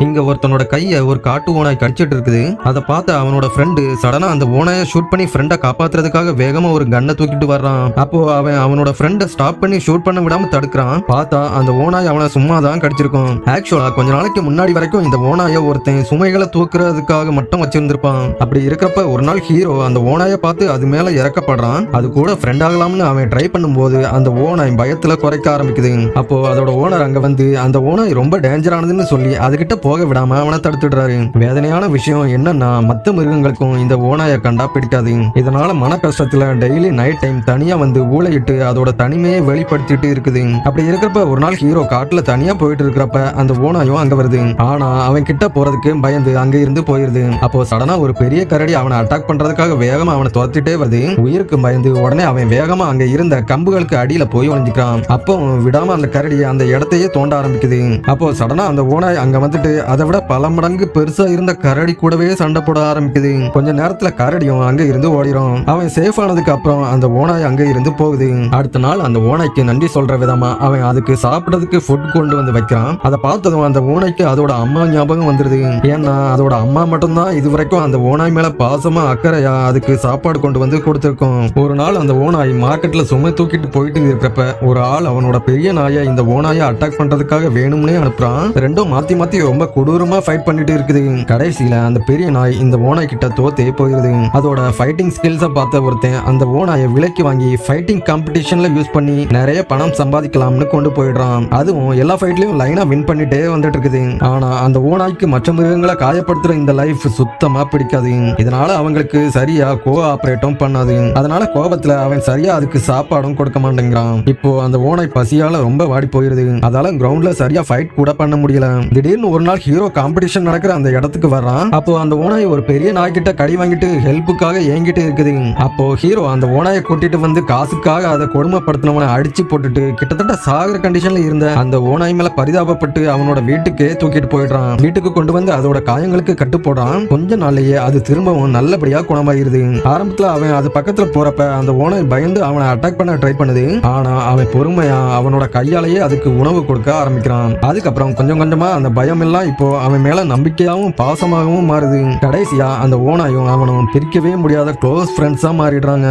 இங்க ஒருத்தனோட கைய ஒரு காட்டு ஓனாய் கடிச்சிட்டு இருக்குது. அதை பார்த்து அவனோட ஃப்ரெண்டு சடனா அந்த ஓனாயை ஷூட் பண்ணி ஃப்ரெண்டை காப்பாத்துறதுக்காக வேகமா ஒரு கன்னை தூக்கிட்டு வர்றான். அப்போ அவன் அவனோட ஃப்ரெண்டை ஸ்டாப் பண்ணி ஷூட் பண்ண விடாம தடுக்கிறான். பார்த்தா அந்த ஓனாய் அவனை சும்மா தான் கடிச்சிருக்கும். ஆக்சுவலா கொஞ்ச நாளைக்கு முன்னாடி வரைக்கும் இந்த ஓனாயை ஒருத்தன் சுமைகளை தூக்குறதுக்காக மட்டும் வச்சிருந்திருப்பான். அப்படி இருக்கிறப்ப ஒரு நாள் ஹீரோ அந்த ஓனாயை பார்த்து அது மேல இறக்கப்படுறான். அது கூட ஃப்ரெண்ட் ஆகலாம்னு அவன் ட்ரை பண்ணும்போது அந்த ஓனாய் பயத்துல குறைக்க ஆரம்பிக்குது. அப்போ அதோட ஓனர் அங்க வந்து அந்த ஓனாய் ரொம்ப டேஞ்சரானதுன்னு சொல்லி அதுகிட்ட போக விடாம அவனை தடுத்துடுறாரு. வேதனையான விஷயம் என்னன்னா மத்த மிருகங்களுக்கும் இந்த ஓனாயை கண்டா பிடிக்காது. இதனால மன கஷ்டத்துல டெய்லி நைட் டைம் தனியா வந்து ஊளையிட்டு அதோட தனிமையை வெளிப்படுத்திட்டு இருக்குது. அப்படி இருக்கிறப்ப ஒரு நாள் ஹீரோ காட்டுல தனியா போயிட்டு இருக்கிறப்ப அந்த ஓனாயும் அங்க வருது. ஆனா அவன் கிட்ட போறதுக்கு பயந்து அங்க இருந்து போயிருது. அப்போ சடனா ஒரு பெரிய கரடி அவனை அட்டாக் பண்றதுக்காக வேகமா அவனை துரத்திட்டே வருது. உயிருக்கு பயந்து உடனே அவன் வேகமா அங்க இருந்த கம்புகளுக்கு அடியில போய் ஒளிஞ்சுக்கிறான். அப்போ விடாம அந்த கரடி அந்த இடத்தையே தோண்ட ஆரம்பிக்குது. அப்போ சடனா அந்த ஓனாய் அங்க வந்துட்டு அதை விட பல மடங்கு பெருசா இருந்த கரடி கூடவே சண்டை போட ஆரம்பிக்குது. கொஞ்ச நேரத்துல கரடியும் அங்க இருந்து ஓடிடும். அவன் சேஃப் ஆனதுக்கு அப்புறம் அந்த ஓனாய் அங்க இருந்து போகுது. அடுத்த நாள் அந்த ஓனாய்க்கு நன்றி சொல்ற விதமா அவன் அதுக்கு சாப்பிடறதுக்கு ஃபுட் கொண்டு வந்து வைக்கிறான். அதை பார்த்ததும் அந்த ஓனாய்க்கு அதோட அம்மா ஞாபகம் வந்துருது. ஏன்னா அதோட அம்மா மட்டும்தான் இது வரைக்கும் அந்த ஓனாய் மேல பாசமா அக்கறையா அதுக்கு சாப்பாடு கொண்டு வந்து கொடுத்திருக்கும். ஒரு நாள் அந்த ஓனாய் மார்க்கெட்ல சுமை தூக்கிட்டு போயிட்டு இருக்கிறப்ப ஒரு ஆள் அவனோட பெரிய நாயை இந்த ஓனாயை அட்டாக் பண்றதுக்காக வேணும்னே அனுப்புறான். ரெண்டும் மாத்தி மாத்தி ரொம்ப கொடூரமா ஃபைட் பண்ணிட்டு இருக்குது. கடைசியில அந்த பெரிய நாய் இந்த ஓனாய் கிட்ட தோத்தே போயிருது. அதோட ஃபைட்டிங் ஸ்கில்ஸை பார்த்த ஒருத்தன் அந்த ஓனாயை விலைக்கு வாங்கி ஃபைட்டிங் காம்படிஷன்ல யூஸ் பண்ணி நிறைய பணம் சம்பாதிக்கலாம்னு கொண்டு போயிடுறான். அதுவும் எல்லா ஃபைட்லயும் லைனா வின் பண்ணிட்டே வந்துட்டு இருக்குது. ஆனா அந்த ஓனாய்க்கு மற்ற மிருகங்களை காயப்படுத்துற இந்த லைஃப் சுத்தமா பிடிக்காது. இதனால அவங்களுக்கு சரியா கோஆபரேட்டும் பண்ணாது. அதனால கோபத்துல அவன் சரியா அதுக்கு சாப்பாடும் கொடுக்க மாட்டேங்கிறான். இப்போ அந்த ஓனாய் பசியால ரொம்ப வாடி போயிருது. அதால கிரவுண்ட்ல சரியா ஃபைட் கூட பண்ண முடியல. திடீர்னு ஒரு நாள் ஹீரோ காம்படிஷன் நடக்கிற அந்த இடத்துக்கு வர்றான். அப்போ அந்த ஓனாய் ஒரு பெரிய நாய்கிட்ட கடி வாங்கிட்டு ஹெல்ப்புக்காக ஏங்கிட்டு இருக்குது. அப்போ ஹீரோ அந்த ஓனாயை கூட்டிட்டு வந்து காசுக்காக அதை கொடுமைப்படுத்தினவனை அடிச்சு போட்டுட்டு கிட்டத்தட்ட சாகர கண்டிஷன்ல இருந்த அந்த ஓனாய் மேல பரிதாபப்பட்டு அவனோட வீட்டுக்கே தூக்கிட்டு போயிடுறான். வீட்டுக்கு கொண்டு வந்து அதோட காயங்களுக்கு கட்டு போடுறான். கொஞ்ச நாள்லயே அது திரும்பவும் நல்லபடியா குணமாயிருது. ஆரம்பத்துல அவன் அது பக்கத்துல போறப்ப அந்த ஓனாய் பயந்து அவனை அட்டாக் பண்ண ட்ரை பண்ணுது. ஆனா அவன் பொறுமையா அவனோட கையாலேயே அதுக்கு உணவு கொடுக்க ஆரம்பிக்கிறான். அதுக்கப்புறம் கொஞ்சம் கொஞ்சமா அந்த பயம் எல்லாம் இப்போ அவன் மேல நம்பிக்கையாவும் பாசமாகவும் மாறுது. கடைசியா அந்த ஓனாயும் அவனும் பிரிக்கவே முடியாத க்ளோஸ் ஃப்ரெண்ட்ஸா மாறிடுறாங்க.